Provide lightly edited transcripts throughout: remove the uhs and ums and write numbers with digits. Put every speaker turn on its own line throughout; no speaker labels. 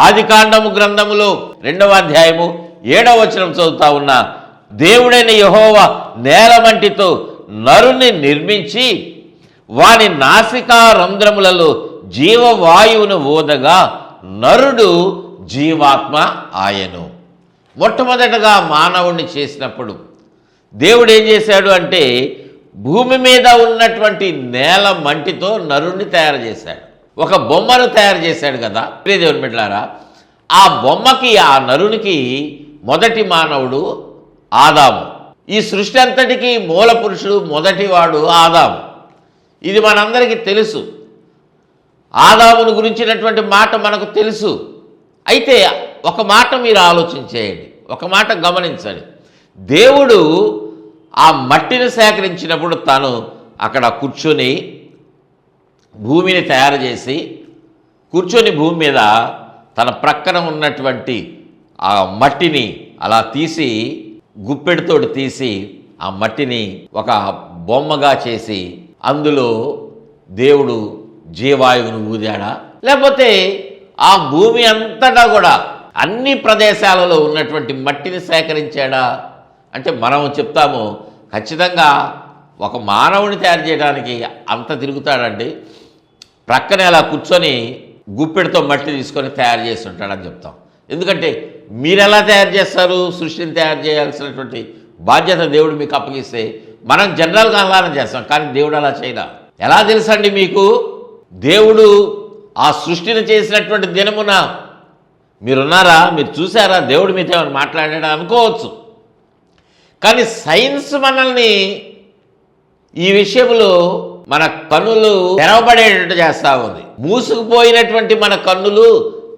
ఆదికాండము గ్రంథములో 2వ అధ్యాయము 7వ వచనం చదువుతా ఉన్నా, దేవుడైన యెహోవా నేలమంటితో నరుని నిర్మించి వాని నాసికా రంధ్రములలో జీవవాయువును ఊదగా నరుడు జీవాత్మ ఆయను. మొట్టమొదటగా మానవుణ్ణి చేసినప్పుడు దేవుడు ఏం చేశాడు అంటే భూమి మీద ఉన్నటువంటి నేల మంటితో నరుణ్ణి తయారు చేశాడు. ఒక బొమ్మను తయారు చేశాడు కదా దేవుని బిడ్డలారా. ఆ బొమ్మకి, ఆ నరునికి మొదటి మానవుడు ఆదాము. ఈ సృష్టి అంతటికీ మూల పురుషుడు మొదటివాడు ఆదాము. ఇది మనందరికీ తెలుసు. ఆదామును గురించినటువంటి మాట మనకు తెలుసు. అయితే ఒక మాట మీరు ఆలోచించేయండి, ఒక మాట గమనించండి. దేవుడు ఆ మట్టిని సేకరించినప్పుడు తాను అక్కడ కూర్చొని భూమిని తయారు చేసి కూర్చొని భూమి మీద తన ప్రక్కన ఉన్నటువంటి ఆ మట్టిని అలా తీసి గుప్పెడితోటి తీసి ఆ మట్టిని ఒక బొమ్మగా చేసి అందులో దేవుడు జీవాయువును ఊదాడా, లేకపోతే ఆ భూమి అంతటా కూడా అన్ని ప్రదేశాలలో ఉన్నటువంటి మట్టిని సేకరించాడా అంటే మనం చెప్తాము ఖచ్చితంగా ఒక మానవుని తయారు చేయడానికి అంత తిరుగుతాడండి. ప్రక్కనే అలా కూర్చొని గుప్పెడితో మట్టి తీసుకొని తయారు చేసి ఉంటాడని చెప్తాం. ఎందుకంటే మీరు ఎలా తయారు చేస్తారు? సృష్టిని తయారు చేయాల్సినటువంటి బాధ్యత దేవుడు మీకు అప్పగిస్తే మనం జనరల్గా అలానే చేస్తాం, కానీ దేవుడు అలా చేయడా. ఎలా తెలుసండి మీకు? దేవుడు ఆ సృష్టిని చేసినటువంటి దినమున మీరున్నారా? మీరు చూసారా? దేవుడు మీతో ఏమైనా మాట్లాడాడా అనుకోవచ్చు, కానీ సైన్స్ మనల్ని ఈ విషయంలో మన కన్నులు తెరవబడేటట్టు చేస్తూ ఉంది. మూసుకుపోయినటువంటి మన కన్నులు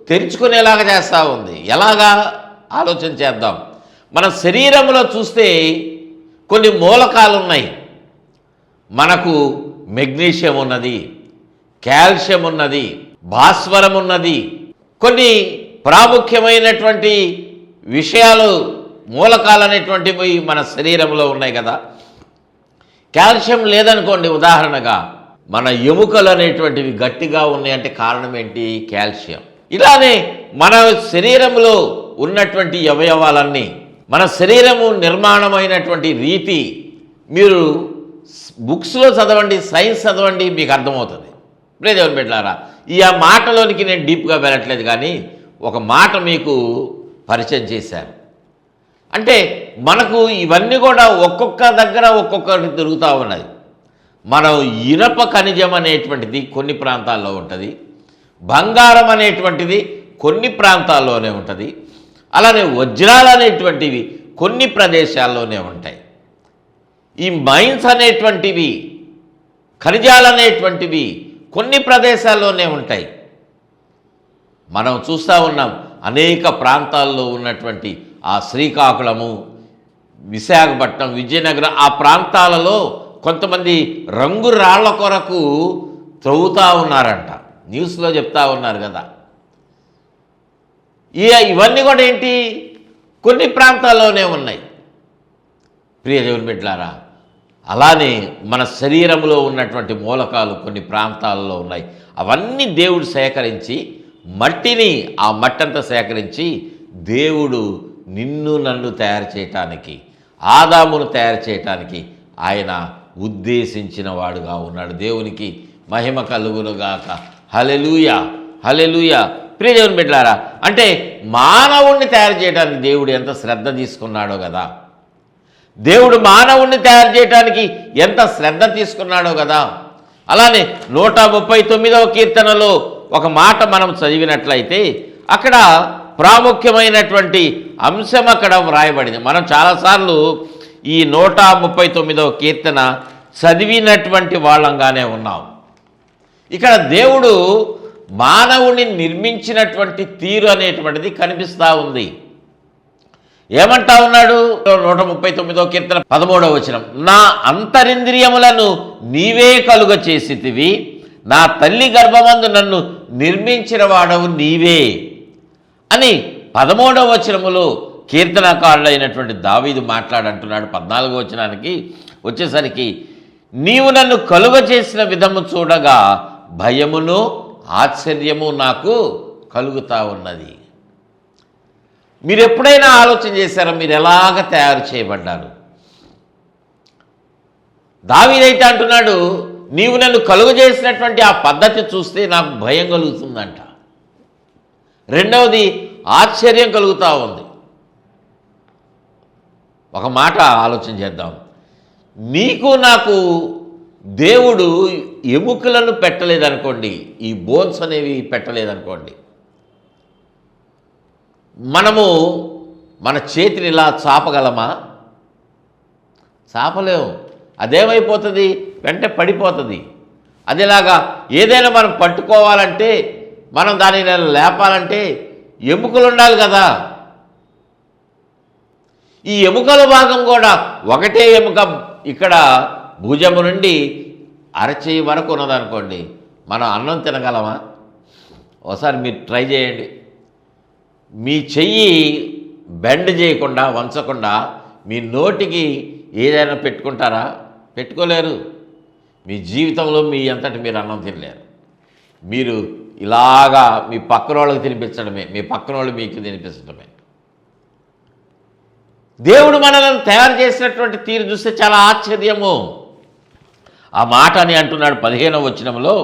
తెరుచుకునేలాగా చేస్తూ ఉంది. ఎలాగా ఆలోచన చేద్దాం. మన శరీరంలో చూస్తే కొన్ని మూలకాలు ఉన్నాయి. మనకు మెగ్నీషియం ఉన్నది, కాల్షియం ఉన్నది, భాస్వరం ఉన్నది. కొన్ని ప్రాముఖ్యమైనటువంటి విషయాలు మూలకాలు అనేటువంటివి మన శరీరంలో ఉన్నాయి కదా. కాల్షియం లేదనుకోండి, ఉదాహరణగా మన ఎముకలు అనేటువంటివి గట్టిగా ఉన్నాయంటే కారణం ఏంటి? కాల్షియం. ఇలానే మన శరీరంలో ఉన్నటువంటి అవయవాలన్నీ, మన శరీరము నిర్మాణమైనటువంటి రీతి మీరు బుక్స్లో చదవండి, సైన్స్ చదవండి, మీకు అర్థమవుతుంది. దేవుని బిడ్డలారా, ఈ ఆ మాటలోనికి నేను డీప్గా వెళ్ళట్లేదు, కానీ ఒక మాట మీకు పరిచయం చేశాను. అంటే మనకు ఇవన్నీ కూడా ఒక్కొక్క దగ్గర ఒక్కొక్కటి తిరుగుతూ ఉన్నది. మనం ఇనప ఖనిజం అనేటువంటిది కొన్ని ప్రాంతాల్లో ఉంటుంది, బంగారం అనేటువంటిది కొన్ని ప్రాంతాల్లోనే ఉంటుంది, అలానే వజ్రాలు అనేటువంటివి కొన్ని ప్రదేశాల్లోనే ఉంటాయి. ఈ మైన్స్ అనేటువంటివి, ఖనిజాలు అనేటువంటివి కొన్ని ప్రదేశాల్లోనే ఉంటాయి. మనం చూస్తూ ఉన్నాం అనేక ప్రాంతాల్లో ఉన్నటువంటి ఆ శ్రీకాకుళము, విశాఖపట్నం, విజయనగరం ఆ ప్రాంతాలలో కొంతమంది రంగు రాళ్ల కొరకు త్రవ్వుతూ ఉన్నారంట. న్యూస్లో చెప్తా ఉన్నారు కదా. ఇవన్నీ కూడా ఏంటి? కొన్ని ప్రాంతాల్లోనే ఉన్నాయి. ప్రియ దేవుని బిడ్డలారా, అలానే మన శరీరంలో ఉన్నటువంటి మూలకాలు కొన్ని ప్రాంతాలలో ఉన్నాయి. అవన్నీ దేవుడు సేకరించి మట్టిని, ఆ మట్టంతా సేకరించి దేవుడు నిన్ను నన్ను తయారు చేయటానికి, ఆదామును తయారు చేయటానికి ఆయన ఉద్దేశించిన వాడుగా ఉన్నాడు. దేవునికి మహిమ కలుగునుగాక. హల్లెలూయా, హల్లెలూయా. ప్రియ దేవుని బిడ్డలారా, అంటే మానవుణ్ణి తయారు చేయడానికి దేవుడు ఎంత శ్రద్ధ తీసుకున్నాడో కదా. దేవుడు మానవుణ్ణి తయారు చేయడానికి ఎంత శ్రద్ధ తీసుకున్నాడో కదా. అలానే 139వ కీర్తనలో ఒక మాట మనం చదివినట్లయితే అక్కడ ప్రాముఖ్యమైనటువంటి అంశం అక్కడ వ్రాయబడింది. మనం చాలాసార్లు ఈ 139వ కీర్తన చదివినటువంటి వాళ్ళంగానే ఉన్నాం. ఇక్కడ దేవుడు మానవుని నిర్మించినటువంటి తీరు అనేటువంటిది కనిపిస్తూ ఉంది. ఏమంటా ఉన్నాడు? 139వ కీర్తన 13వ వచనం, నా అంతరింద్రియములను నీవే కలుగ చేసితివి, నా తల్లి గర్భమందు నన్ను నిర్మించిన వాడవు నీవే అని 13వ వచనములో కీర్తనకారుడైనటువంటి దావీదు మాట్లాడంటున్నాడు. 14వ వచనానికి వచ్చేసరికి, నీవు నన్ను కలుగ చేసిన విధము చూడగా భయమును ఆశ్చర్యము నాకు కలుగుతూ ఉన్నది. మీరు ఎప్పుడైనా ఆలోచన చేశారా మీరు ఎలాగ తయారు చేయబడ్డారు? దావీదైతే అంటున్నాడు, నీవు నన్ను కలుగజేసినటువంటి ఆ పద్ధతి చూస్తే నాకు భయం కలుగుతుందంట. రెండవది ఆశ్చర్యం కలుగుతూ ఉంది. ఒక మాట ఆలోచన చేద్దాం. నీకు నాకు దేవుడు ఎముకలను పెట్టలేదనుకోండి, ఈ బోన్స్ అనేవి పెట్టలేదనుకోండి, మనము మన చేతిని ఇలా చాపగలమా? చాపలేము. అదేమైపోతుంది? వెంట పడిపోతుంది. అదేలాగా ఏదైనా మనం పట్టుకోవాలంటే, మనం దానిని లేపాలంటే ఎముకలు ఉండాలి కదా. ఈ ఎముకల భాగం కూడా ఒకటే ఎముక ఇక్కడ భుజము నుండి అరచేయి వరకు ఉన్నదనుకోండి, మనం అన్నం తినగలమా? ఒకసారి మీరు ట్రై చేయండి. మీ చెయ్యి బెండ్ చేయకుండా, వంచకుండా మీ నోటికి ఏదైనా పెట్టుకుంటారా? పెట్టుకోలేరు. మీ జీవితంలో మీ అంతటి మీరు అన్నం తినలేరు. మీరు ఇలాగా మీ పక్కన వాళ్ళకి తినిపించడమే, మీ పక్కన వాళ్ళు మీకు తినిపించడమే. దేవుడు మనల్ని తయారు చేసినటువంటి తీరు చూస్తే చాలా ఆశ్చర్యము. ఆ మాట అని అంటున్నాడు 15వ వచనంలో,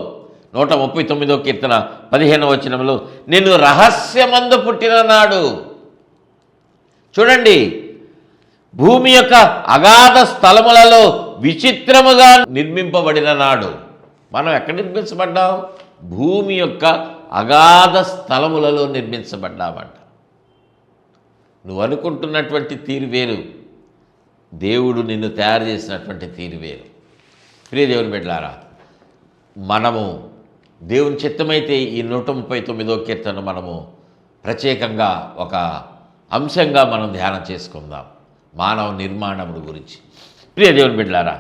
139వ కీర్తన 15వ వచనంలో, నేను రహస్యమందు పుట్టిన నాడు. చూడండి, భూమి యొక్క అగాధ స్థలములలో విచిత్రముగా నిర్మింపబడిన నాడు. మనం ఎక్కడ నిర్మించబడ్డాం? భూమి యొక్క అగాధ స్థలములలో నిర్మించబడ్డామంట. నువ్వు అనుకుంటున్నటువంటి తీరు వేరు, దేవుడు నిన్ను తయారు చేసినటువంటి తీరు వేరు. ప్రియ దేవుని బిడ్డలారా, మనము దేవుని చిత్తమైతే ఈ 139వ కీర్తన మనము ప్రత్యేకంగా ఒక అంశంగా మనం ధ్యానం చేసుకుందాం, మానవ నిర్మాణముల గురించి. ప్రియ దేవుని బిడ్డలారా,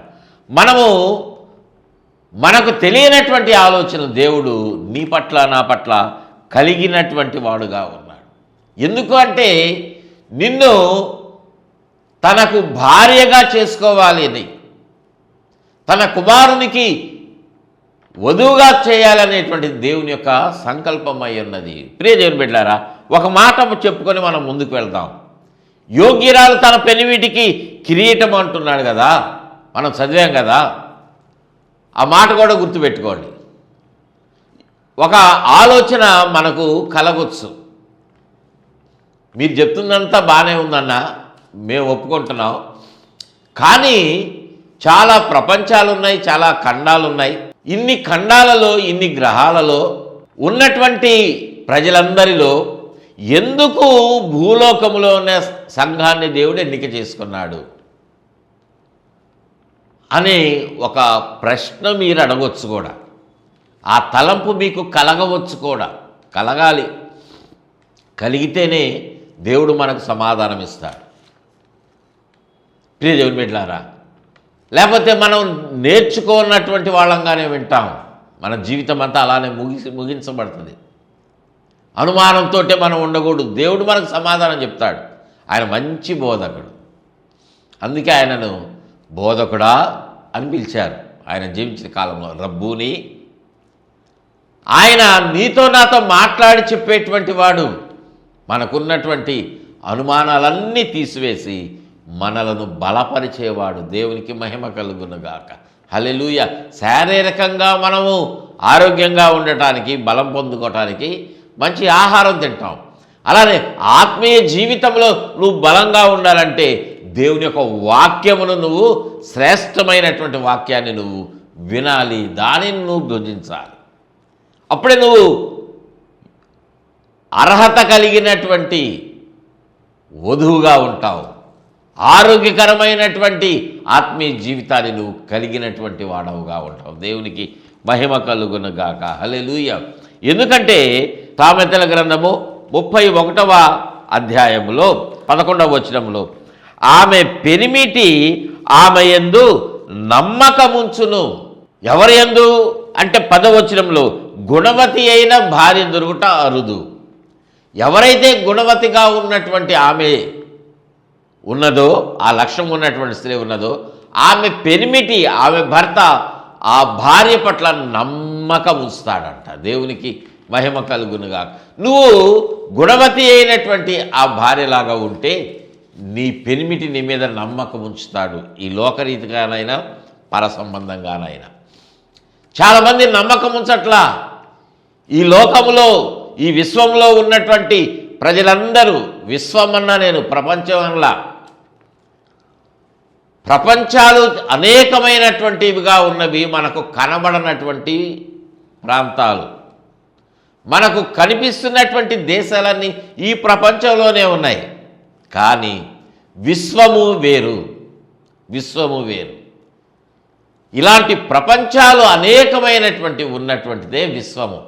మనకు తెలియనటువంటి ఆలోచన దేవుడు నీ పట్ల నా పట్ల కలిగినటువంటి వాడుగా ఉన్నాడు. ఎందుకు అంటే నిన్ను తనకు భార్యగా చేసుకోవాలి అని, తన కుమారునికి వధువుగా చేయాలనేటువంటి దేవుని యొక్క సంకల్పం అయి ఉన్నది. ప్రియ దేవుని బిడ్డలారా, ఒక మాట చెప్పుకొని మనం ముందుకు వెళ్దాం. యోగ్యురాలు తన పెనివిటికి కిరీటం అంటున్నాడు కదా, మనం చదివాం కదా. ఆ మాట కూడా గుర్తుపెట్టుకోండి. ఒక ఆలోచన మనకు కలగొచ్చు. మీరు చెప్తుందంతా బాగానే ఉందన్న, మేము ఒప్పుకుంటున్నాం. కానీ చాలా ప్రపంచాలు ఉన్నాయి, చాలా ఖండాలు ఉన్నాయి. ఇన్ని ఖండాలలో, ఇన్ని గ్రహాలలో ఉన్నటువంటి ప్రజలందరిలో ఎందుకు భూలోకములో ఉన్న సంఘాన్ని దేవుడు ఎన్నిక చేసుకున్నాడు అనే ఒక ప్రశ్న మీరు అడగవచ్చు కూడా. ఆ తలంపు మీకు కలగవచ్చు కూడా. కలగాలి. కలిగితేనే దేవుడు మనకు సమాధానం ఇస్తాడు. ప్రియ దేవుని బిడ్డలారా, లేకపోతే మనం నేర్చుకున్నటువంటి వాళ్ళంగానే వింటాం. మన జీవితం అంతా అలానే ముగించబడుతుంది. అనుమానంతో మనం ఉండకూడదు. దేవుడు మనకు సమాధానం చెప్తాడు. ఆయన మంచి బోధకుడు. అందుకే ఆయనను బోధకుడా అని పిలిచారు. ఆయన జీవించిన కాలంలో రబ్బూని. ఆయన నీతో నాతో మాట్లాడి చెప్పేటువంటి వాడు. మనకున్నటువంటి అనుమానాలన్నీ తీసివేసి మనలను బలపరిచేవాడు. దేవునికి మహిమ కలుగునుగాక. హల్లెలూయా. శారీరకంగా మనము ఆరోగ్యంగా ఉండటానికి, బలం పొందుకోవటానికి మంచి ఆహారం తింటాం. అలానే ఆత్మీయ జీవితంలో నువ్వు బలంగా ఉండాలంటే దేవుని యొక్క వాక్యమును నువ్వు, శ్రేష్టమైనటువంటి వాక్యాన్ని నువ్వు వినాలి, దానిని నువ్వు భుజించాలి. అప్పుడే నువ్వు అర్హత కలిగినటువంటి వధువుగా ఉంటావు. ఆరోగ్యకరమైనటువంటి ఆత్మీయ జీవితాన్ని నువ్వు కలిగినటువంటి వాడవుగా ఉంటావు. దేవునికి మహిమ కలుగునుగాక. హల్లెలూయా. ఎందుకంటే సామెతల గ్రంథము 31వ అధ్యాయములో 11వ వచనంలో, ఆమె పెనిమిటి ఆమె యందు నమ్మకముంచును. ఎవరి యందు అంటే 10వ వచనంలో, గుణవతి అయిన భార్య దొరుకుట అరుదు. ఎవరైతే గుణవతిగా ఉన్నటువంటి ఆమె ఉన్నదో, ఆ లక్షణం ఉన్నటువంటి స్త్రీ ఉన్నదో, ఆమె పెనిమిటి, ఆమె భర్త ఆ భార్య పట్ల నమ్మకం ఉంచుతాడంట. దేవునికి మహిమ కలుగునుగా. నువ్వు గుణవతి అయినటువంటి ఆ భార్యలాగా ఉంటే నీ పెనిమిటి నీ మీద నమ్మకం ఉంచుతాడు, ఈ లోకరీతిగానైనా పర సంబంధంగానైనా. చాలామంది నమ్మకం ఉంచట్లా. ఈ లోకంలో ఈ విశ్వంలో ఉన్నటువంటి ప్రజలందరూ, విశ్వమన్నా నేను ప్రపంచంలా, ప్రపంచాలు అనేకమైనటువంటివిగా ఉన్నవి, మనకు కనబడనటువంటి ప్రాంతాలు, మనకు కనిపిస్తున్నటువంటి దేశాలన్నీ ఈ ప్రపంచంలోనే ఉన్నాయి. కానీ విశ్వము వేరు, విశ్వము వేరు. ఇలాంటి ప్రపంచాలు అనేకమైనటువంటి ఉన్నటువంటిదే విశ్వము.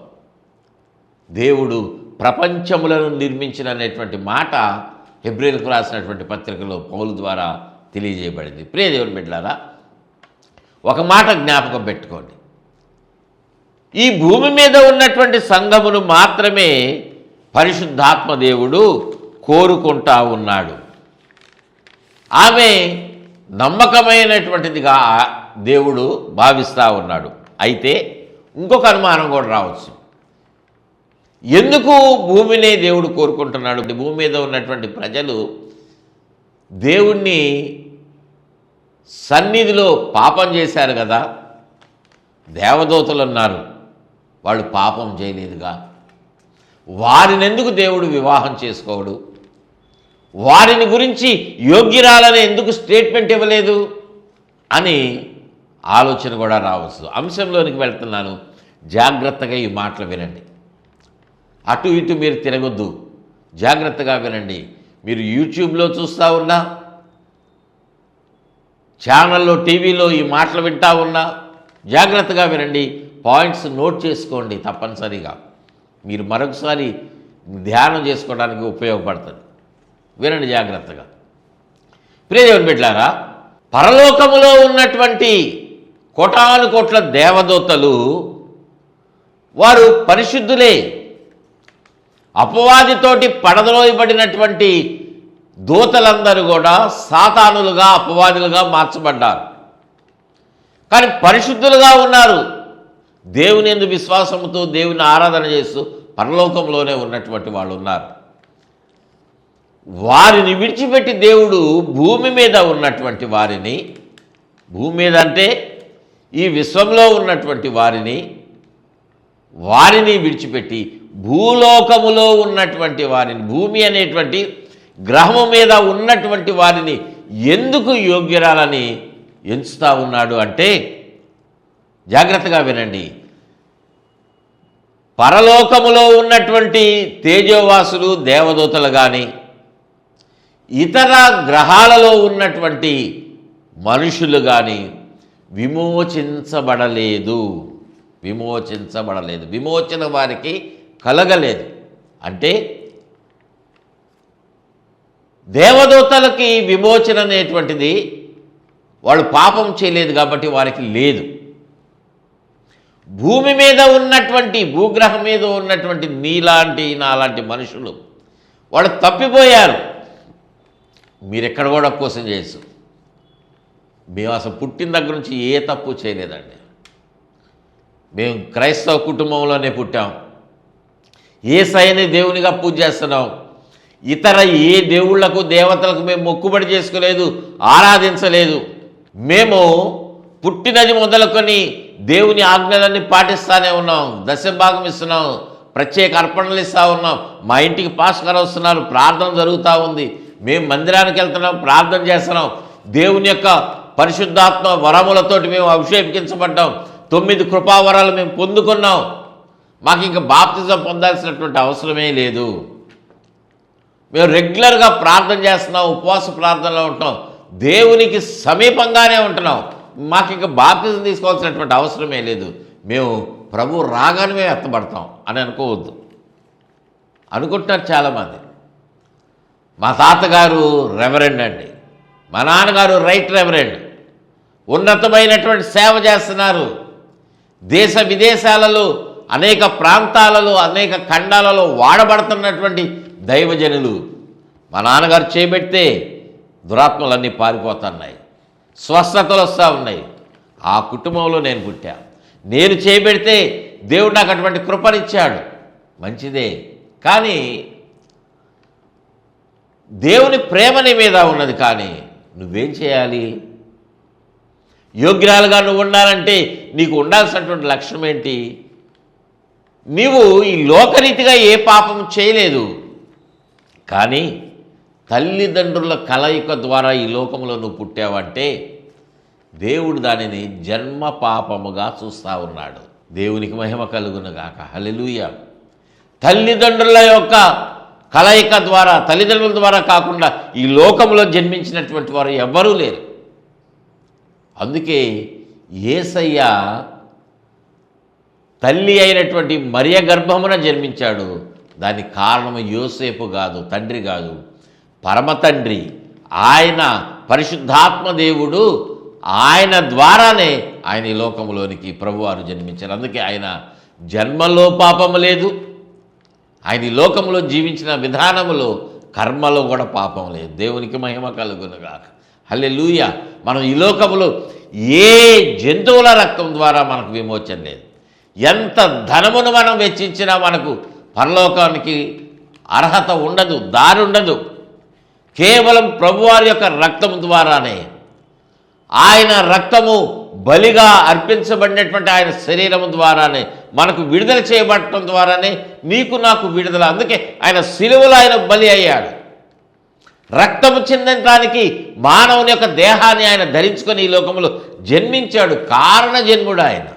దేవుడు ప్రపంచములను నిర్మించినటువంటి మాట హెబ్రీయులకు రాసినటువంటి పత్రికలో పౌలు ద్వారా తెలియజేయబడింది. ప్రియ దేవుని బిడ్డలారా, ఒక మాట జ్ఞాపకం పెట్టుకోండి. ఈ భూమి మీద ఉన్నటువంటి సంఘమును మాత్రమే పరిశుద్ధాత్మ దేవుడు కోరుకుంటా ఉన్నాడు. ఆమె నమ్మకమైనటువంటిదిగా దేవుడు భావిస్తూ ఉన్నాడు. అయితే ఇంకొక అనుమానం కూడా రావచ్చు. ఎందుకు భూమినే దేవుడు కోరుకుంటున్నాడు? భూమి మీద ఉన్నటువంటి ప్రజలు దేవుణ్ణి సన్నిధిలో పాపం చేశారు కదా. దేవదూతలు ఉన్నారు, వాళ్ళు పాపం చేయలేదుగా. వారిని ఎందుకు దేవుడు వివాహం చేసుకోవడు? వారిని గురించి యోగ్యురాలని ఎందుకు స్టేట్మెంట్ ఇవ్వలేదు అని ఆలోచన కూడా రావచ్చు. అంశంలోనికి వెళ్తున్నాను, జాగ్రత్తగా ఈ మాటలు వినండి. అటు ఇటు మీరు తిరగొద్దు, జాగ్రత్తగా వినండి. మీరు యూట్యూబ్లో చూస్తూ ఉన్నా, ఛానల్లో టీవీలో ఈ మాటలు వింటా ఉన్నా, జాగ్రత్తగా వినండి. పాయింట్స్ నోట్ చేసుకోండి తప్పనిసరిగా. మీరు మరొకసారి ధ్యానం చేసుకోవడానికి ఉపయోగపడుతుంది. వినండి జాగ్రత్తగా. ప్రియదేవుని బిడ్డలారా, పరలోకములో ఉన్నటువంటి కోటాను కోట్ల దేవదూతలు వారు పరిశుద్ధులే. అపవాదితోటి పడద్రోయబడినటువంటి దూతలందరూ కూడా సాతానులుగా, అపవాదులుగా మార్చబడ్డారు. కానీ పరిశుద్ధులుగా ఉన్నారు. దేవుని యందు విశ్వాసంతో దేవుని ఆరాధన చేస్తూ పరలోకంలోనే ఉన్నటువంటి వాళ్ళు ఉన్నారు. వారిని విడిచిపెట్టి దేవుడు భూమి మీద ఉన్నటువంటి వారిని, భూమి మీద అంటే ఈ విశ్వంలో ఉన్నటువంటి వారిని విడిచిపెట్టి భూలోకములో ఉన్నటువంటి వారిని, భూమి అనేటువంటి గ్రహము మీద ఉన్నటువంటి వారిని ఎందుకు యోగ్యురాలని ఎంచుతా ఉన్నాడు అంటే, జాగ్రత్తగా వినండి. పరలోకములో ఉన్నటువంటి తేజోవాసులు దేవదూతలు కానీ, ఇతర గ్రహాలలో ఉన్నటువంటి మనుషులు కానీ విమోచించబడలేదు. విమోచన వారికి కలగలేదు. అంటే దేవదూతలకి విమోచన అనేటువంటిది వాళ్ళు పాపం చేయలేదు కాబట్టి వారికి లేదు. భూమి మీద ఉన్నటువంటి, భూగ్రహం మీద ఉన్నటువంటి నీలాంటి నాలాంటి మనుషులు వాళ్ళు తప్పిపోయారు. మీరెక్కడ కూడా కోసం చేసు. మేము అసలు పుట్టిన దగ్గర నుంచి ఏ తప్పు చేయలేదండి. మేము క్రైస్తవ కుటుంబంలోనే పుట్టాం. యేసయ్యని దేవునిగా పూజ చేస్తున్నాం. ఇతర ఏ దేవుళ్లకు దేవతలకు మేము మొక్కుబడి చేసుకోలేదు, ఆరాధించలేదు. మేము పుట్టినది మొదలుకొని దేవుని ఆజ్ఞలన్నీ పాటిస్తూనే ఉన్నాం. దశభాగం ఇస్తున్నాం, ప్రత్యేక అర్పణలు ఇస్తూ ఉన్నాం. మా ఇంటికి పాస్టర్ వస్తున్నారు, ప్రార్థన జరుగుతూ ఉంది. మేము మందిరానికి వెళ్తున్నాం, ప్రార్థన చేస్తున్నాం. దేవుని యొక్క పరిశుద్ధాత్మ వరములతోటి మేము అభిషేకించబడ్డాం. 9 కృపావరాలు మేము పొందుకున్నాం. మాకు ఇంకా బాప్తిజం పొందాల్సినటువంటి అవసరమే లేదు. మేము రెగ్యులర్గా ప్రార్థన చేస్తున్నాం, ఉపవాస ప్రార్థనలో ఉంటాం, దేవునికి సమీపంగానే ఉంటున్నాం. మాకు ఇంకా బాప్తిజం తీసుకోవాల్సినటువంటి అవసరమే లేదు. మేము ప్రభు రాగానే మేము ఎత్తబడతాం అని అనుకోవద్దు. అనుకుంటున్నారు చాలామంది. మా తాతగారు రెవరెండ్ అండి, మా నాన్నగారు రైట్ రెవరెండ్, ఉన్నతమైనటువంటి సేవ చేస్తున్నారు. దేశ విదేశాలలో, అనేక ప్రాంతాలలో, అనేక ఖండాలలో వాడబడుతున్నటువంటి దైవజనులు. మా నాన్నగారు చేపెడితే దురాత్మలన్నీ పారిపోతున్నాయి, స్వస్థతలు వస్తూ ఉన్నాయి. ఆ కుటుంబంలో నేను పుట్టా. నేను చేపెడితే దేవుడు నాకు అటువంటి కృపనిచ్చాడు. మంచిదే. కానీ దేవుని ప్రేమ నీ మీద ఉన్నది. కానీ నువ్వేం చేయాలి? యోగ్యురాలుగా నువ్వు ఉండాలంటే నీకు ఉండాల్సినటువంటి లక్షణం ఏంటి? నీవు ఈ లోకరీతిగా ఏ పాపం చేయలేదు, కానీ తల్లిదండ్రుల కలయిక ద్వారా ఈ లోకంలో నువ్వు పుట్టావంటే దేవుడు దానిని జన్మ పాపముగా చూస్తూ ఉన్నాడు. దేవునికి మహిమ కలుగునుగాక. హల్లెలూయా. తల్లిదండ్రుల యొక్క కలయిక ద్వారా, తల్లిదండ్రుల ద్వారా కాకుండా ఈ లోకంలో జన్మించినటువంటి వారు ఎవ్వరూ లేరు. అందుకే యేసయ్య తల్లి అయినటువంటి మరియ గర్భమున జన్మించాడు. దానికి కారణం యోసేపు కాదు, తండ్రి కాదు, పరమ తండ్రి ఆయన పరిశుద్ధాత్మ దేవుడు. ఆయన ద్వారానే ఆయన ఈ లోకంలోనికి ప్రభువారు జన్మించారు. అందుకే ఆయన జన్మలో పాపము లేదు, ఆయన ఈ లోకంలో జీవించిన విధానములో కర్మలో కూడా పాపం లేదు. దేవునికి మహిమ కలుగునుగాక. హల్లెలూయా. మనం ఈ లోకంలో ఏ జంతువుల రక్తం ద్వారా మనకు విమోచన లేదు. ఎంత ధనమును మనం వెచ్చించినా మనకు పరలోకానికి అర్హత ఉండదు, దారి ఉండదు. కేవలం ప్రభువారి యొక్క రక్తం ద్వారానే, ఆయన రక్తము బలిగా అర్పించబడినటువంటి ఆయన శరీరము ద్వారానే మనకు విడుదల చేయబడటం ద్వారానే నీకు నాకు విడుదల. అందుకే ఆయన సిలువలో ఆయన బలి అయ్యాడు. రక్తము చెందడానికి మానవుని యొక్క దేహాన్ని ఆయన ధరించుకొని ఈ లోకంలో జన్మించాడు. కారణ జన్ముడు ఆయన.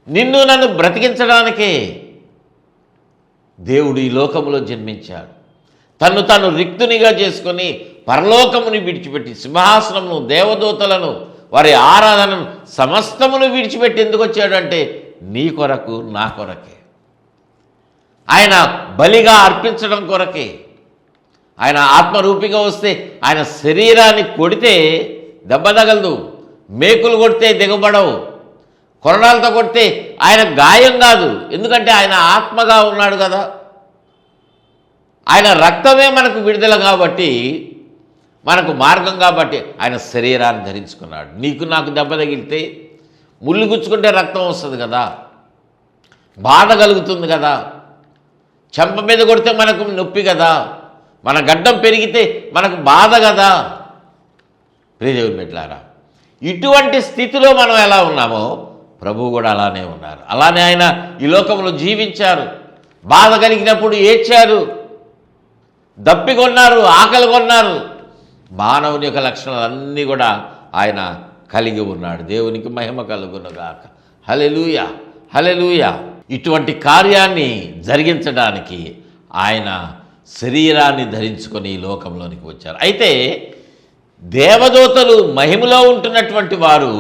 నిన్ను నన్ను బ్రతికించడానికే దేవుడు ఈ లోకంలో జన్మించాడు. తన్ను తాను రిక్తునిగా చేసుకొని పరలోకముని విడిచిపెట్టి సింహాసనమును, దేవదూతలను, వారి ఆరాధనను సమస్తమును విడిచిపెట్టి ఎందుకు వచ్చాడు అంటే నీ కొరకు, నా కొరకే. ఆయన బలిగా అర్పించడం కొరకే. ఆయన ఆత్మరూపిగా వస్తే ఆయన శరీరాన్ని కొడితే దెబ్బ తగలదు, మేకులు కొడితే దిగబడవు, కొరడాలతో కొడితే ఆయన గాయం కాదు. ఎందుకంటే ఆయన ఆత్మగా ఉన్నాడు కదా. ఆయన రక్తమే మనకు విడుదల కాబట్టి, మనకు మార్గం కాబట్టి ఆయన శరీరాన్ని ధరించుకున్నాడు. నీకు నాకు దెబ్బ తగిలితే ముళ్ళు గుచ్చుకుంటే రక్తం వస్తుంది కదా, బాధ కలుగుతుంది కదా. చెంప మీద కొడితే మనకు నొప్పి కదా, మన గడ్డం పెరిగితే మనకు బాధ కదా. ప్రియదేవుని బిడ్డలారా, ఇటువంటి స్థితిలో మనం ఎలా ఉన్నామో ప్రభువు కూడా అలానే ఉన్నారు. అలానే ఆయన ఈ లోకంలో జీవించారు. బాధ కలిగినప్పుడు ఏడ్చారు, దప్పికొన్నారు, ఆకలి కొన్నారు. మానవుని యొక్క లక్షణాలన్నీ కూడా ఆయన కలిగి ఉన్నాడు. దేవునికి మహిమ కలుగునుగాక. హల్లెలూయా, హల్లెలూయా. ఇటువంటి కార్యాన్ని జరిగించడానికి ఆయన శరీరాన్ని ధరించుకొని ఈ లోకంలోనికి వచ్చారు. అయితే దేవదూతలు మహిమలో ఉంటున్నటువంటి వారు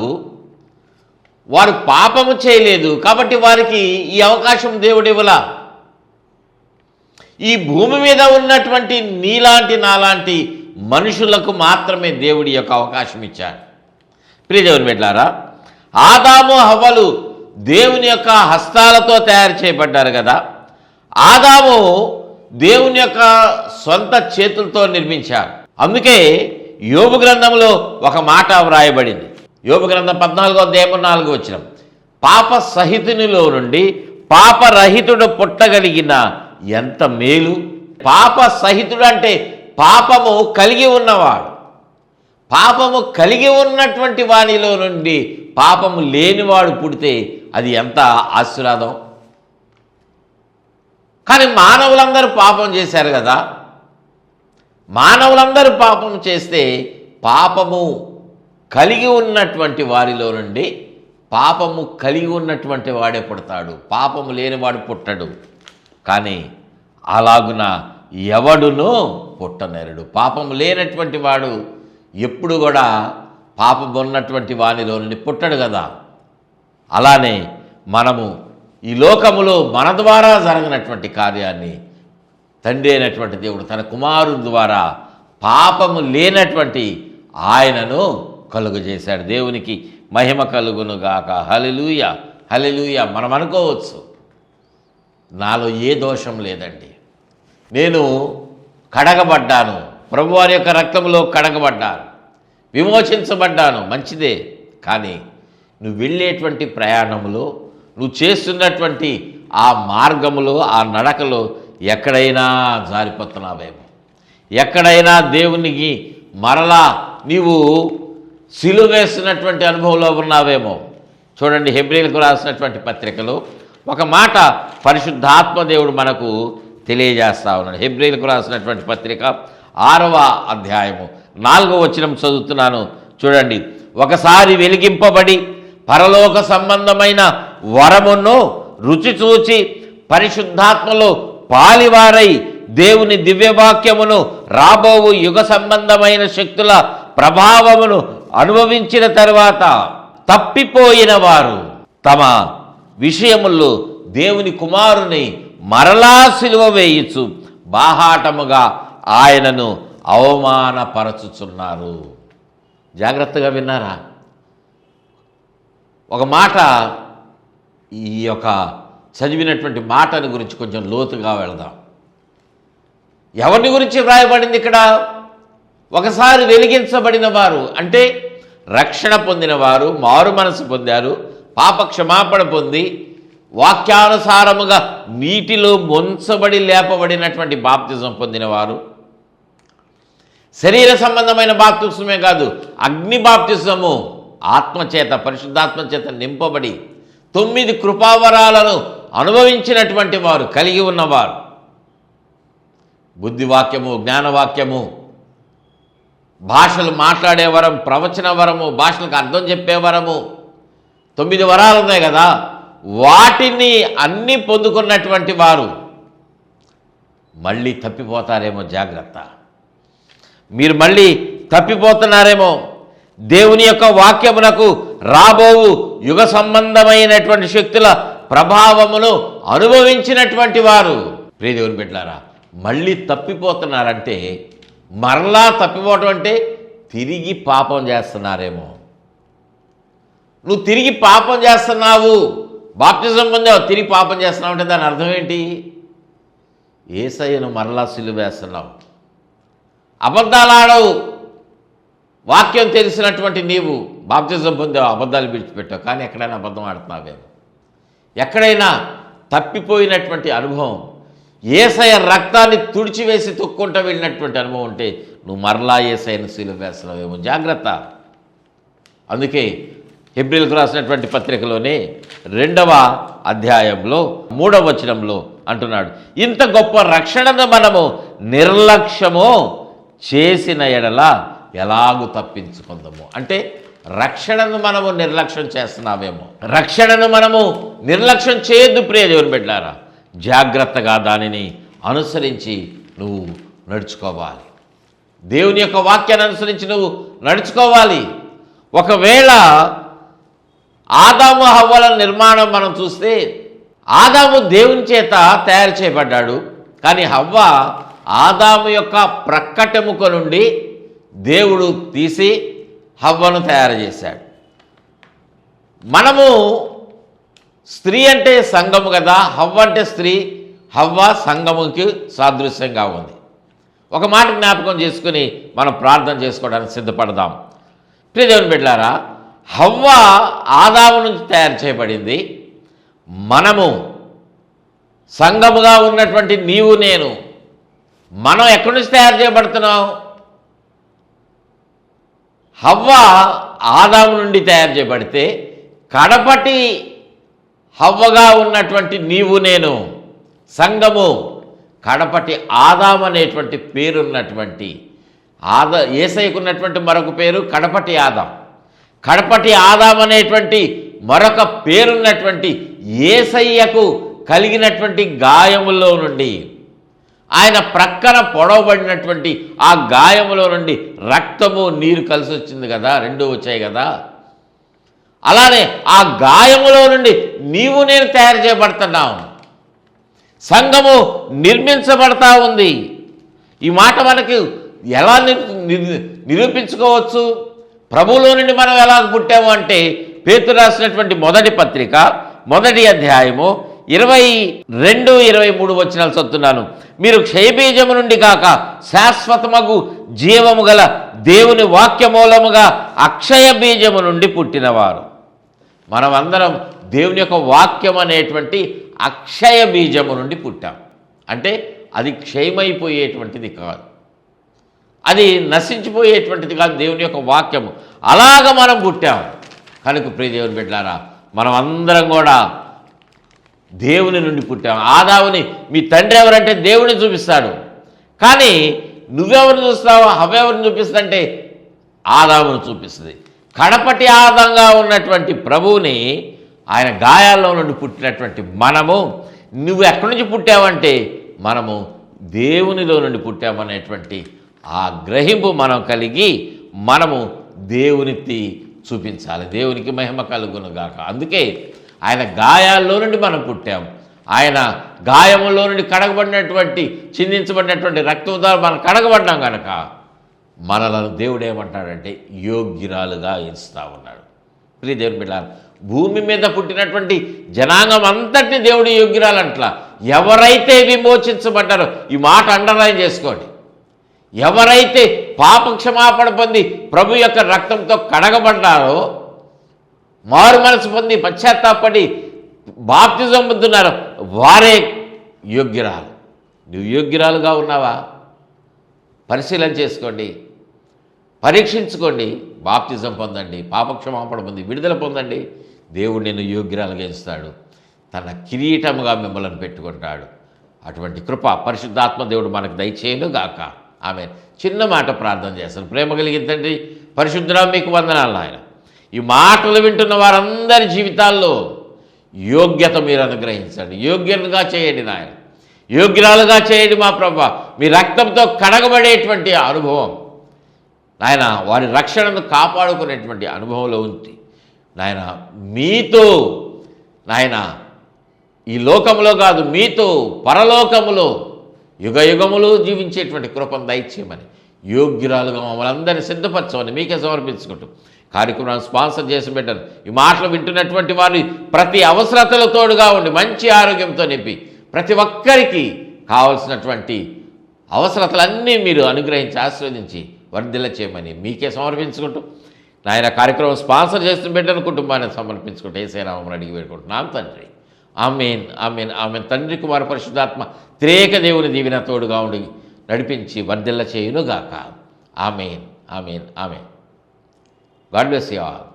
పాపము చేయలేదు కాబట్టి వారికి ఈ అవకాశం దేవుడు ఇవ్వలా. ఈ భూమి మీద ఉన్నటువంటి నీలాంటి నాలాంటి మనుషులకు మాత్రమే దేవుడి యొక్క అవకాశం ఇచ్చాడు. ప్రియదేవుని బిడ్డలారా, ఆదాము హవ్వలు దేవుని యొక్క హస్తాలతో తయారు చేయబడ్డారు కదా. ఆదాము దేవుని యొక్క సొంత చేతులతో నిర్మించాడు. అందుకే యోబు గ్రంథంలో ఒక మాట వ్రాయబడింది. యోబు గ్రంథం 14:4 పాప సహితునిలో నుండి పాపరహితుడు పుట్టగలిగిన ఎంత మేలు. పాప సహితుడు అంటే పాపము కలిగి ఉన్నవాడు. పాపము కలిగి ఉన్నటువంటి వానిలో నుండి పాపము లేనివాడు పుడితే అది ఎంత ఆశీర్వాదం. కానీ మానవులందరూ పాపం చేశారు కదా. మానవులందరూ పాపం చేస్తే పాపము కలిగి ఉన్నటువంటి వారిలో నుండి పాపము కలిగి ఉన్నటువంటి వాడే పుడతాడు, పాపము లేనివాడు పుట్టడు. కానీ అలాగున ఎవడునూ పుట్టనేరడు. పాపము లేనటువంటి వాడు ఎప్పుడు కూడా పాపం ఉన్నటువంటి వానిలో నుండి పుట్టడు కదా. అలానే మనము ఈ లోకములో మన ద్వారా జరగనటువంటి కార్యాన్ని తండ్రి అయినటువంటి దేవుడు తన కుమారుని ద్వారా పాపము లేనటువంటి ఆయనను కలుగజేశాడు. దేవునికి మహిమ కలుగునుగాక. హల్లెలూయా, హల్లెలూయా. మనం అనుకోవచ్చు, నాలో ఏ దోషం లేదండి, నేను కడగబడ్డాను, ప్రభువారి యొక్క రక్తంలో కడగబడ్డాను, విమోచించబడ్డాను. మంచిదే. కానీ నువ్వు వెళ్ళేటువంటి ప్రయాణంలో, నువ్వు చేస్తున్నటువంటి ఆ మార్గములో ఆ నడకలో ఎక్కడైనా జారిపోతున్నావేమో, ఎక్కడైనా దేవునికి మరలా నీవు సిలువేసినటువంటి అనుభవంలో ఉన్నావేమో. చూడండి, హెబ్రీలకు రాసినటువంటి పత్రికలో ఒక మాట పరిశుద్ధాత్మ దేవుడు మనకు తెలియజేస్తా ఉన్నాడు. హెబ్రీలకు రాసినటువంటి పత్రిక 6వ అధ్యాయము 4వ వచనం చదువుతున్నాను. చూడండి, ఒకసారి వెలిగింపబడి పరలోక సంబంధమైన వరమును రుచి చూచి పరిశుద్ధాత్మలో పాలివారై దేవుని దివ్యవాక్యమును రాబోవు యుగ సంబంధమైన శక్తుల ప్రభావమును అనుభవించిన తరువాత తప్పిపోయిన వారు తమ విషయముల్లో దేవుని కుమారుని మరలా సిలువ వేయించు బాహాటముగా ఆయనను అవమానపరచుచున్నారు. జాగ్రత్తగా విన్నారా? ఒక మాట, ఈ యొక్క చదివినటువంటి మాటని గురించి కొంచెం లోతుగా వెళదాం. ఎవరిని గురించి వ్రాయబడింది ఇక్కడ? ఒకసారి వెలిగించబడిన వారు అంటే రక్షణ పొందిన వారు, మారు మనసు పొందారు, పాప క్షమాపణ పొంది వాక్యానుసారముగా నీటిలో ముంచబడి లేపబడినటువంటి బాప్తిజం పొందినవారు. శరీర సంబంధమైన బాప్తిజమే కాదు, అగ్ని బాప్తిజము, ఆత్మచేత పరిశుద్ధాత్మ చేత నింపబడి 9 కృపావరాలను అనుభవించినటువంటి వారు, కలిగి ఉన్నవారు. బుద్ధివాక్యము, జ్ఞానవాక్యము, భాషలు మాట్లాడే వరం, ప్రవచన వరము, భాషలకు అర్థం చెప్పే వరము, 9 వరాలు ఉన్నాయి కదా, వాటిని అన్నీ పొందుకున్నటువంటి వారు మళ్ళీ తప్పిపోతారేమో. జాగ్రత్త, మీరు మళ్ళీ తప్పిపోతున్నారేమో. దేవుని యొక్క వాక్యమునకు రాబోవు యుగ సంబంధమైనటువంటి శక్తుల ప్రభావమును అనుభవించినటువంటి వారు, ప్రియ దేవుని బిడ్డలారా, మళ్ళీ తప్పిపోతున్నారంటే, మరలా తప్పిపోవటం అంటే తిరిగి పాపం చేస్తున్నారేమో. నువ్వు తిరిగి పాపం చేస్తున్నావు, బాప్తిజం పొందావు, తిరిగి పాపం చేస్తున్నావు అంటే దాని అర్థం ఏంటి? యేసయ్యను మరలా సిలువేస్తున్నావు. అబద్ధాలు ఆడవు. వాక్యం తెలిసినటువంటి నీవు బాప్తిజం పొందావు, అబద్ధాలు విడిచిపెట్టావు, కానీ ఎక్కడైనా అబద్ధం ఆడుతున్నావేమో. ఎక్కడైనా తప్పిపోయినటువంటి అనుభవం, యేసయ్య రక్తాన్ని తుడిచివేసి తొక్కుంటూ వెళ్ళినటువంటి అనుభవం ఉంటే నువ్వు మరలా యేసయ్యను సిలువేస్తున్నావేమో. జాగ్రత్త. అందుకే హెబ్రీలకు రాసినటువంటి పత్రికలోనే 2వ అధ్యాయంలో 3వ వచనంలో అంటున్నాడు, ఇంత గొప్ప రక్షణను మనము నిర్లక్ష్యము చేసిన ఎడల ఎలాగూ తప్పించుకుందాము. అంటే రక్షణను మనము నిర్లక్ష్యం చేస్తున్నామేమో. రక్షణను మనము నిర్లక్ష్యం చేయొద్దు ప్రియ దేవుని బిడ్డలారా. జాగ్రత్తగా దానిని అనుసరించి నువ్వు నడుచుకోవాలి. దేవుని యొక్క వాక్యాన్ని అనుసరించి నువ్వు నడుచుకోవాలి. ఒకవేళ ఆదాము హవ్వల నిర్మాణం మనం చూస్తే, ఆదాము దేవుని చేత తయారు చేయబడ్డాడు, కానీ హవ్వ ఆదాము యొక్క ప్రక్కటెముక నుండి దేవుడు తీసి హవ్వను తయారు చేశాడు. మనము స్త్రీ అంటే సంఘము కదా, హవ్వ అంటే స్త్రీ, హవ్వ సంఘముకి సాదృశ్యంగా ఉంది. ఒక మాట జ్ఞాపకం చేసుకుని మనం ప్రార్థన చేసుకోవడానికి సిద్ధపడదాం. ప్రియ దేవుని బిడ్డలారా, హవ్వ ఆదాము నుంచి తయారు చేయబడింది. మనము సంఘముగా ఉన్నటువంటి నీవు నేను, మనం ఎక్కడి నుంచి తయారు చేయబడుతున్నాం? హవ్వ ఆదాము నుండి తయారు చేయబడితే, కడపటి హవ్వగా ఉన్నటువంటి నీవు నేను, సంఘము కడపటి ఆదాము అనేటువంటి పేరున్నటువంటి యేసయ్యకున్నటువంటి మరొక పేరు కడపటి ఆదాం. కడపటి ఆదాం అనేటువంటి మరొక పేరున్నటువంటి యేసయ్యకు కలిగినటువంటి గాయములో నుండి, ఆయన ప్రక్కన పొడవబడినటువంటి ఆ గాయములో నుండి రక్తము నీరు కలిసి వచ్చింది కదా, 2 వచ్చాయి కదా. అలానే ఆ గాయములో నుండి నీవు నేను తయారు చేయబడుతున్నావు. సంఘము నిర్మించబడతా ఉంది. ఈ మాట మనకు ఎలా నిరూపించుకోవచ్చు? ప్రభువులో నుండి మనం ఎలా పుట్టాము అంటే, పేతురు రాసినటువంటి మొదటి పత్రిక 1వ అధ్యాయము 22, 23 వచనాలు చదువుతున్నాను. మీరు క్షయబీజము నుండి కాక శాశ్వతమగు జీవము గల దేవుని వాక్యమూలముగా అక్షయ బీజము నుండి పుట్టినవారు. మనమందరం దేవుని యొక్క వాక్యం అనేటువంటి అక్షయ బీజము నుండి పుట్టాం. అంటే అది క్షయమైపోయేటువంటిది కాదు, అది నశించిపోయేటువంటిది కాదు, దేవుని యొక్క వాక్యము. అలాగ మనం పుట్టాం కనుక ప్రియ దేవుని బిడ్డలారా, మనం అందరం కూడా దేవుని నుండి పుట్టాం. ఆదాముని మీ తండ్రి ఎవరంటే దేవుని చూపిస్తాడు, కానీ నువ్వెవరిని చూస్తావు, హవ్వెవరిని చూపిస్తుందంటే ఆదామును చూపిస్తుంది. కడపటి ఆదంగా ఉన్నటువంటి ప్రభువుని, ఆయన గాయాల్లో నుండి పుట్టినటువంటి మనము, నువ్వు ఎక్కడి నుంచి పుట్టావంటే మనము దేవునిలో నుండి పుట్టామనేటువంటి ఆ గ్రహింపు మనం కలిగి మనము దేవునికి చూపించాలి. దేవునికి మహిమ కలుగునుగాక. అందుకే ఆయన గాయాల్లో నుండి మనం పుట్టాం. ఆయన గాయములో నుండి కడగబడినటువంటి, చిందించబడినటువంటి రక్తం ద్వారా మనం కడగబడ్డాం కనుక మనలను దేవుడు ఏమంటాడంటే యోగ్యురాలుగా ఎంచుతా ఉన్నాడు. ప్రియ దేవుని బిడ్డ, భూమి మీద పుట్టినటువంటి జనాంగం అంతటినీ దేవుడు యోగ్యురాలంట్లా. ఎవరైతే విమోచించబడ్డారో, ఈ మాట అండర్లైన్ చేసుకోండి, ఎవరైతే పాప క్షమాపణ పొంది ప్రభు యొక్క రక్తంతో కడగబడ్డారో, మారు మనసు పొంది పశ్చాత్తాపడి బాప్తిజం పొందుతున్నారో వారే యోగ్యురాలు. నువ్వు యోగ్యురాలుగా ఉన్నావా? పరిశీలన చేసుకోండి, పరీక్షించుకోండి, బాప్తిజం పొందండి, పాపక్షమాపణ పొంది విడుదల పొందండి. దేవుడు నిన్ను యోగ్యురాలుగా ఎంచుతాడు, తన కిరీటముగా మిమ్మల్ని పెట్టుకుంటాడు. అటువంటి కృప పరిశుద్ధాత్మ దేవుడు మనకు దయచేయను గాక. ఆమె చిన్న మాట ప్రార్థన చేస్తాను. ప్రేమ కలిగిన తండ్రి, పరిశుద్ధుడా మీకు వందనాలు నాయన. ఈ మాటలు వింటున్న వారందరి జీవితాల్లో యోగ్యత మీరు అనుగ్రహించండి, యోగ్యంగా చేయండి నాయన, యోగ్యురాలుగా చేయండి మా ప్రభు. మీ రక్తంతో కడగబడేటువంటి అనుభవం నాయన, వారి రక్షణను కాపాడుకునేటువంటి అనుభవంలో ఉంది నాయన. మీతో నాయన ఈ లోకములో కాదు, మీతో పరలోకములో యుగ యుగములు జీవించేటువంటి కృపను దయచేయమని, యోగ్యురాలుగా మమ్మల్ని అందరినీ సిద్ధపరచమని మీకే సమర్పించుకుంటూ కార్యక్రమాన్ని స్పాన్సర్ చేసి పెట్టారు. ఈ మాటలు వింటున్నటువంటి వారి ప్రతి అవసరతల తోడుగా ఉండి మంచి ఆరోగ్యంతో నింపి ప్రతి ఒక్కరికి కావలసినటువంటి అవసరతలన్నీ మీరు అనుగ్రహించి ఆశీర్వదించి వర్ధిల్ల చేయమని మీకే సమర్పించుకుంటూ నాయన కార్యక్రమం స్పాన్సర్ చేస్తూ బిడ్డను కుటుంబాన్ని సమర్పించుకుంటూ యేసయ్య నామమున అడిగి వేడుకుంటున్నాం తండ్రి. ఆమేన్, ఆమేన్, ఆమేన్. తండ్రి కుమార పరిశుద్ధాత్మ త్రియేక దేవుని దీవెన తోడుగా ఉండి నడిపించి వర్ధిల్ల చేయునుగాక. Amen, amen, amen. God bless you all.